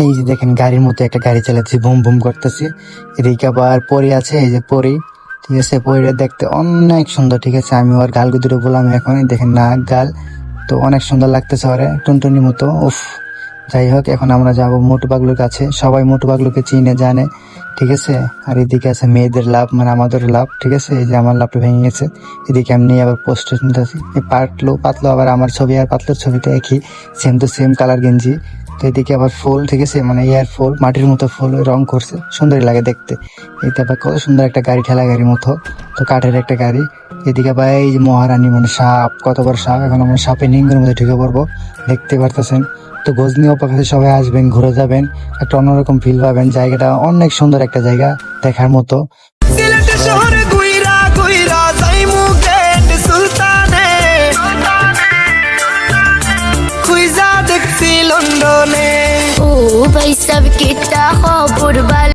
এই যে দেখেন গাড়ির মতো একটা গাড়ি চালাচ্ছি, বুম বুম করতেছি। এদিকে আবার পরি আছে, এই যে পরি, ঠিক আছে। পরিটা দেখতে অনেক সুন্দর, ঠিক আছে। আমি ওর গাল দুটো বললাম এখনই, দেখেন নাক গাল তো অনেক সুন্দর লাগতেছে ওরে, টুনটুনির মতো। উফ, যাই হোক, এখন আমরা যাব মোটু পাগলুর কাছে। সবাই মোটু পাগলুকে চিনে জানে, ঠিক আছে। আর এদিকে আছে মেয়েদের লাভ, মানে আমাদের লাভ, ঠিক আছে। এই যে আমার লাভটা ভেঙে গেছে। এদিকে আমি আবার পোস্টার নিতেছি। পাতলো পাতলো আবার আমার ছবি আর পাতলোর ছবিতে একই, সেম টু সেম কালার গেঞ্জি। তো এদিকে আবার ফুল, ঠিক আছে, মানে এয়ার ফুল, মাটির মতো ফুল রং করছে, সুন্দরই লাগে দেখতে। এতে আবার কত সুন্দর একটা গাড়ি, ঠেলা গাড়ির মতো, তো কাঠের একটা গাড়ি। এদিকে আবার এই যে মহারানী, মানে সাপ, কত বড় সাপ। এখন আমরা সাপে নিঙ্গের মধ্যে ঢুকে পড়বো, দেখতে পারতেছেন। তো গজনি অপাকাশে সবাই আসবেন, ঘুরে যাবেন, একটা অন্যরকম ফিল পাবেন। জায়গাটা অনেক সুন্দর একটা জায়গা, দেখার মতো। তো সিলেট সবাই শহরে আসবেন। গুইরা গুইরা যাইমু গেট সুলতানে, খুইজা দেখছি লন্ডনে। ओ भाई सब कितना हो